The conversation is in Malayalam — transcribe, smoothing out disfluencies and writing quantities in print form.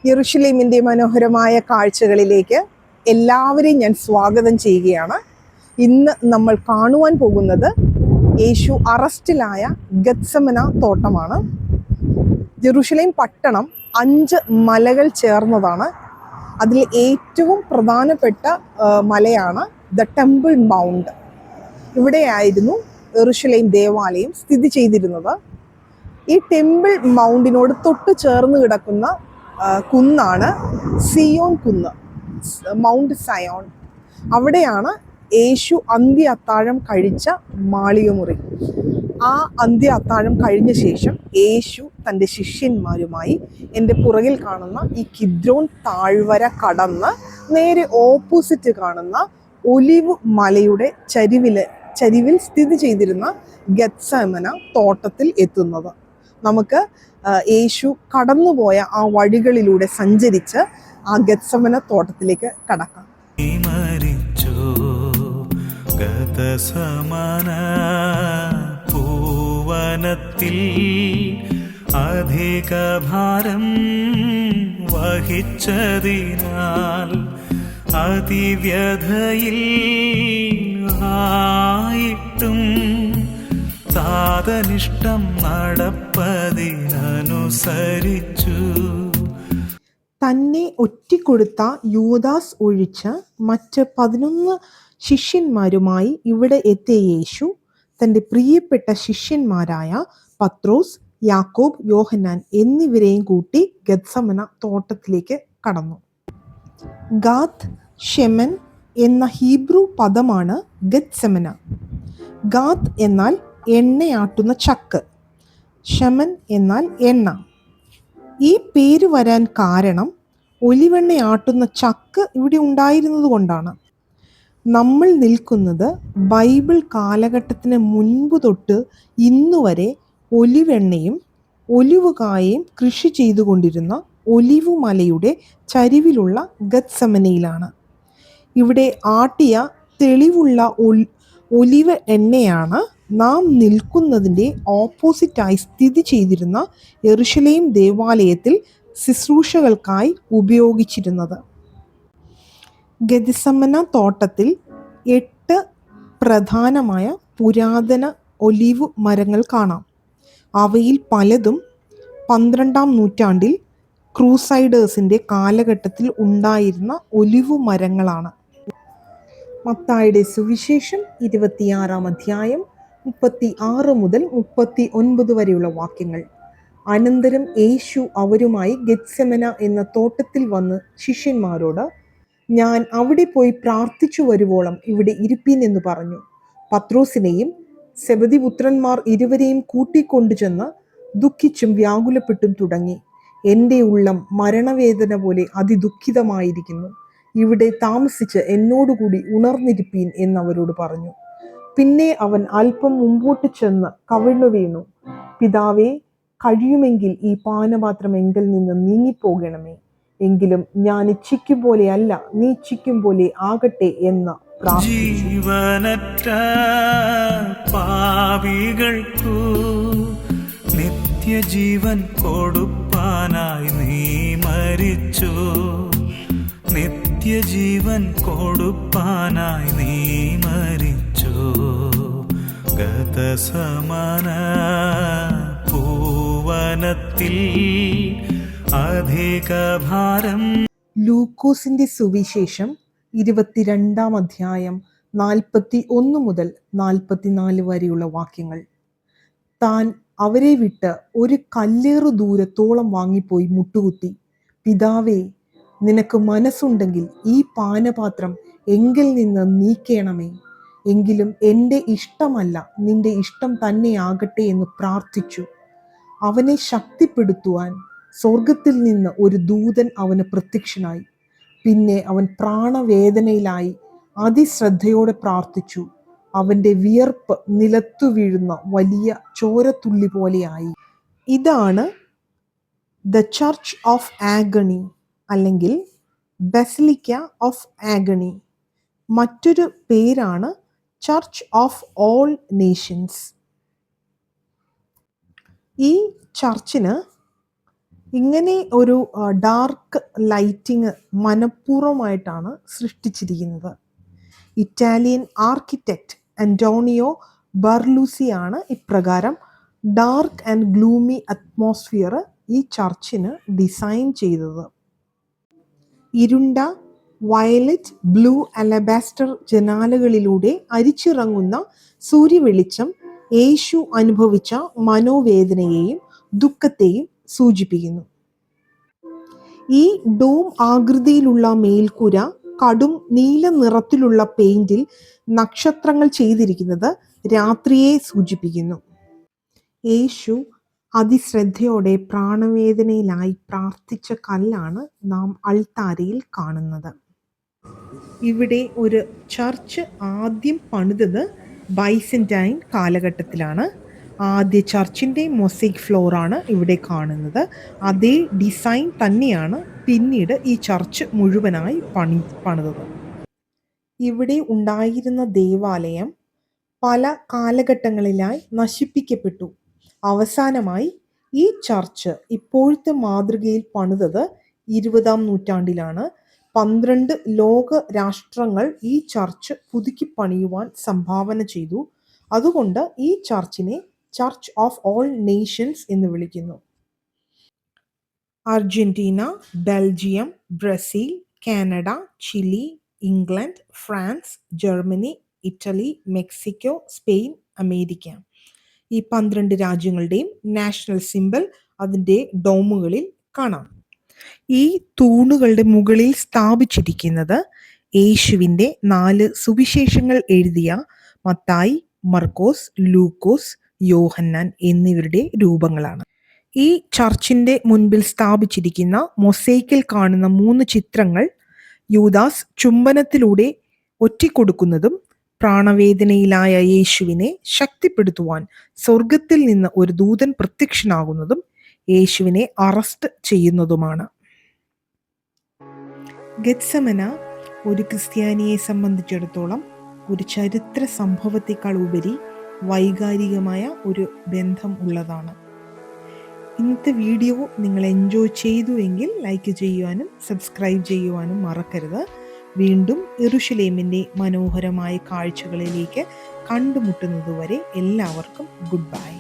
യെരുശലേമിൻ്റെ മനോഹരമായ കാഴ്ചകളിലേക്ക് എല്ലാവരെയും ഞാൻ സ്വാഗതം ചെയ്യുകയാണ്. ഇന്ന് നമ്മൾ കാണുവാൻ പോകുന്നത് യേശു അറസ്റ്റിലായ ഗത്സമന തോട്ടമാണ്. യെരുശലേം പട്ടണം 5 മലകൾ ചേർന്നതാണ്. അതിൽ ഏറ്റവും പ്രധാനപ്പെട്ട മലയാണ് ദ ടെമ്പിൾ മൗണ്ട്. ഇവിടെയായിരുന്നു യെരുശലേം ദേവാലയം സ്ഥിതി ചെയ്തിരുന്നത്. ഈ ടെമ്പിൾ മൗണ്ടിനോട് തൊട്ട് ചേർന്ന് കിടക്കുന്ന കുന്നാണ് സിയോൻ കുന്ന്, മൗണ്ട് സയോൺ. അവിടെയാണ് യേശു അന്ത്യ അത്താഴം കഴിച്ച മാളികമുറി. ആ അന്ത്യ അത്താഴം കഴിഞ്ഞ ശേഷം യേശു തൻ്റെ ശിഷ്യന്മാരുമായി എൻ്റെ പുറകിൽ കാണുന്ന ഈ കിദ്രോൻ താഴ്വര കടന്ന് നേരെ ഓപ്പോസിറ്റ് കാണുന്ന ഒലിവ് മലയുടെ ചരിവിൽ സ്ഥിതി ചെയ്തിരുന്ന ഗത്സമന തോട്ടത്തിൽ എത്തുന്നത്. നമുക്ക് യേശു കടന്നുപോയ ആ വഴികളിലൂടെ സഞ്ചരിച്ച് ആ ഗത്സമന തോട്ടത്തിലേക്ക് കടക്കാം. പൂവനത്തിൽ അധിക ഭാരം വഹിച്ചതിനാൽ അതിവ്യഥയിൽ ആയിട്ടും താതനിഷ്ടം നടപ്പതിനനുസരിച്ചു. തന്നെ ഒറ്റിക്കൊടുത്ത യൂദാസ് ഒഴിച്ച് മറ്റ് 11 ശിഷ്യന്മാരുമായി ഇവിടെ എത്തിയ യേശു തൻ്റെ പ്രിയപ്പെട്ട ശിഷ്യന്മാരായ പത്രോസ്, യാക്കോബ്, യോഹന്നാൻ എന്നിവരെയും കൂട്ടി ഗത്സമന തോട്ടത്തിലേക്ക് കടന്നു. ഗാത്ത് ഷെമൻ എന്ന ഹീബ്രു പദമാണ് ഗത്സമന. ഗാത്ത് എന്നാൽ എണ്ണയാട്ടുന്ന ചക്ക്, ഷമൻ എന്നാൽ എണ്ണ. ഈ പേര് വരാൻ കാരണം ഒലിവെണ്ണയാട്ടുന്ന ചക്ക് ഇവിടെ ഉണ്ടായിരുന്നത് കൊണ്ടാണ്. നമ്മൾ നിൽക്കുന്നത് ബൈബിൾ കാലഘട്ടത്തിന് മുൻപ് തൊട്ട് ഇന്നുവരെ ഒലിവെണ്ണയും ഒലിവുകായയും കൃഷി ചെയ്തുകൊണ്ടിരുന്ന ഒലിവ് മലയുടെ ചരിവിലുള്ള ഗത്സമനയിലാണ്. ഇവിടെ ആട്ടിയ തെളിവുള്ള ഒലിവ് എണ്ണയാണ് നാം നിൽക്കുന്നതിൻ്റെ ഓപ്പോസിറ്റായി സ്ഥിതി ചെയ്തിരുന്ന യെരുശലേം ദേവാലയത്തിൽ ശുശ്രൂഷകൾക്കായി ഉപയോഗിച്ചിരുന്നത്. ഗത്സമന തോട്ടത്തിൽ 8 പ്രധാനമായ പുരാതന ഒലിവ് മരങ്ങൾ കാണാം. അവയിൽ പലതും 12-ാം നൂറ്റാണ്ടിൽ ക്രൂസൈഡേഴ്സിൻ്റെ കാലഘട്ടത്തിൽ ഉണ്ടായിരുന്ന ഒലിവ് മരങ്ങളാണ്. മത്തായിയുടെ സുവിശേഷം 26-ാം അധ്യായം 36 മുതൽ 39 വരെയുള്ള വാക്യങ്ങൾ. അനന്തരം യേശു അവരുമായി ഗത്സമന എന്ന തോട്ടത്തിൽ വന്ന് ശിഷ്യന്മാരോട്, ഞാൻ അവിടെ പോയി പ്രാർത്ഥിച്ചു വരുവോളം ഇവിടെ ഇരിപ്പീൻ എന്ന് പറഞ്ഞു. പത്രോസിനെയും സെബദി പുത്രന്മാർ ഇരുവരെയും കൂട്ടിക്കൊണ്ടു ചെന്ന് ദുഃഖിച്ചും വ്യാകുലപ്പെട്ടും തുടങ്ങി, എൻ്റെ ഉള്ളം മരണവേദന പോലെ അതിദുഃഖിതമായിരിക്കുന്നു. ഇവിടെ താമസിച്ച് എന്നോടുകൂടി ഉണർന്നിരിപ്പീൻ എന്നവരോട് പറഞ്ഞു. പിന്നെ അവൻ അല്പം മുമ്പോട്ട് ചെന്ന് കവിണ്ണു വീണു, പിതാവേ, കഴിയുമെങ്കിൽ ഈ പാനപാത്രം എങ്കിൽ നിന്ന് നീങ്ങിപ്പോകണമേ. എങ്കിലും ഞാൻ ഇച്ഛിക്കും പോലെയല്ല, നീ ഇച്ഛിക്കും പോലെ ആകട്ടെ എന്ന് പ്രാർത്ഥിച്ചു. ജീവനറ്റ പാപികൾക്കു നിത്യജീവൻ കൊടുപ്പാനായി നീ മരിച്ചു. നിത്യജീവൻ കൊടുപ്പാനായി നീ മരിച്ചു. ഗതസമന പൂവനത്തിൽ അധിക ഭാരം. ലൂക്കോസിന്റെ സുവിശേഷം 22-ാം അധ്യായം 41 മുതൽ 44 വരെയുള്ള വാക്യങ്ങൾ. താൻ അവരെ വിട്ട് ഒരു കല്ലേറു ദൂരത്തോളം വാങ്ങിപ്പോയി മുട്ടുകുത്തി, പിതാവേ, നിനക്ക് മനസ്സുണ്ടെങ്കിൽ ഈ പാനപാത്രം എങ്കിൽ നിന്ന് നീക്കേണമേ. എങ്കിലും എൻ്റെ ഇഷ്ടമല്ല, നിന്റെ ഇഷ്ടം തന്നെയാകട്ടെ എന്ന് പ്രാർത്ഥിച്ചു. അവനെ ശക്തിപ്പെടുത്തുവാൻ സ്വർഗത്തിൽ നിന്ന് ഒരു ദൂതൻ അവന് പ്രത്യക്ഷനായി. പിന്നെ അവൻ പ്രാണവേദനയിലായി അതിശ്രദ്ധയോടെ പ്രാർത്ഥിച്ചു. അവൻ്റെ വിയർപ്പ് നിലത്തു വീഴുന്ന വലിയ ചോരത്തുള്ളി പോലെയായി. ഇതാണ് ദ ചർച്ച് ഓഫ് ആഗണി അല്ലെങ്കിൽ ബസിലിക്ക ഓഫ് ആഗണി. മറ്റൊരു പേരാണ് ചർച്ച് ഓഫ് ഓൾ നേഷൻസ്. ഈ ചർച്ചിന് ഇങ്ങനെ ഒരു ഡാർക്ക് ലൈറ്റിങ് മനഃപൂർവ്വമായിട്ടാണ് സൃഷ്ടിച്ചിരിക്കുന്നത്. ഇറ്റാലിയൻ ആർക്കിടെക്റ്റ് അന്റോണിയോ ബർലൂസിയാണ് ഇപ്രകാരം ഡാർക്ക് ആൻഡ് ഗ്ലൂമി അറ്റ്മോസ്ഫിയർ ഈ ചർച്ചിന് ഡിസൈൻ ചെയ്തത്. ഇരുണ്ട വയലറ്റ് ബ്ലൂ അലബാസ്റ്റർ ജനാലകളിലൂടെ അരിച്ചിറങ്ങുന്ന സൂര്യവെളിച്ചം യേശു അനുഭവിച്ച മനോവേദനയെയും ദുഃഖത്തെയും സൂചിപ്പിക്കുന്നു. ഈ ഡോം ആകൃതിയിലുള്ള മേൽക്കൂര കടും നീല നിറത്തിലുള്ള പെയിന്റിൽ നക്ഷത്രങ്ങൾ ചെയ്തിരിക്കുന്നത് രാത്രിയെ സൂചിപ്പിക്കുന്നു. യേശു അതിശ്രദ്ധയോടെ പ്രാണവേദനയിലായി പ്രാർത്ഥിച്ച കല്ലാണ് നാം അൾത്താരയിൽ കാണുന്നത്. ഇവിടെ ഒരു ചർച്ച് ആദ്യം പണിതത് ബൈസന്റൈൻ കാലഘട്ടത്തിലാണ്. ആദ്യ ചർച്ചിൻ്റെ മൊസൈക്ക് ഫ്ലോറാണ് ഇവിടെ കാണുന്നത്. അതേ ഡിസൈൻ തന്നെയാണ് പിന്നീട് ഈ ചർച്ച് മുഴുവനായി പണിതത്. ഇവിടെ ഉണ്ടായിരുന്ന ദേവാലയം പല കാലഘട്ടങ്ങളിലായി നശിപ്പിക്കപ്പെട്ടു. അവസാനമായി ഈ ചർച്ച് ഇപ്പോഴത്തെ മാതൃകയിൽ പണിതത് 20-ാം നൂറ്റാണ്ടിലാണ്. 12 ലോക രാഷ്ട്രങ്ങൾ ഈ ചർച്ച് പുതുക്കി പണിയുവാൻ സംഭാവന ചെയ്തു. അതുകൊണ്ട് ഈ ചർച്ചിനെ ചർച്ച് ഓഫ് ഓൾ നേഷൻസ് എന്ന് വിളിക്കുന്നു. Argentina, Belgium, Brazil, Canada, Chile, England, France, Germany, Italy, Mexico, Spain, America, ഈ 12 രാജ്യങ്ങളുടെയും നാഷണൽ സിംബൽ അതിൻ്റെ ഡോമുകളിൽ കാണാം. ഈ തൂണുകളുടെ മുകളിൽ സ്ഥാപിച്ചിരിക്കുന്നത് യേശുവിൻ്റെ 4 സുവിശേഷങ്ങൾ എഴുതിയ മത്തായി, മർക്കോസ്, ലൂക്കോസ്, യോഹന്നാൻ എന്നിവരുടെ രൂപങ്ങളാണ്. ഈ ചർച്ചിൻ്റെ മുൻപിൽ സ്ഥാപിച്ചിരിക്കുന്ന മൊസൈക്കിൽ കാണുന്ന 3 ചിത്രങ്ങൾ യൂദാസ് ചുംബനത്തിലൂടെ ഒറ്റിക്കൊടുക്കുന്നതും പ്രാണവേദനയിലായ യേശുവിനെ ശക്തിപ്പെടുത്തുവാൻ സ്വർഗത്തിൽ നിന്ന് ഒരു ദൂതൻ പ്രത്യക്ഷനാകുന്നതും യേശുവിനെ അറസ്റ്റ് ചെയ്യുന്നതുമാണ്. ഗെത്സമന ഒരു ക്രിസ്ത്യാനിയെ സംബന്ധിച്ചിടത്തോളം ഒരു ചരിത്ര സംഭവത്തെക്കാൾ ഉപരി വൈകാരികമായ ഒരു ബന്ധം ഉള്ളതാണ്. ഇന്നത്തെ വീഡിയോ നിങ്ങൾ എൻജോയ് ചെയ്തു എങ്കിൽ ലൈക്ക് ചെയ്യുവാനും സബ്സ്ക്രൈബ് ചെയ്യുവാനും മറക്കരുത്. വീണ്ടും യെരുശലേമിൻ്റെ മനോഹരമായ കാഴ്ചകളിലേക്ക് കണ്ടുമുട്ടുന്നതുവരെ എല്ലാവർക്കും ഗുഡ് ബൈ.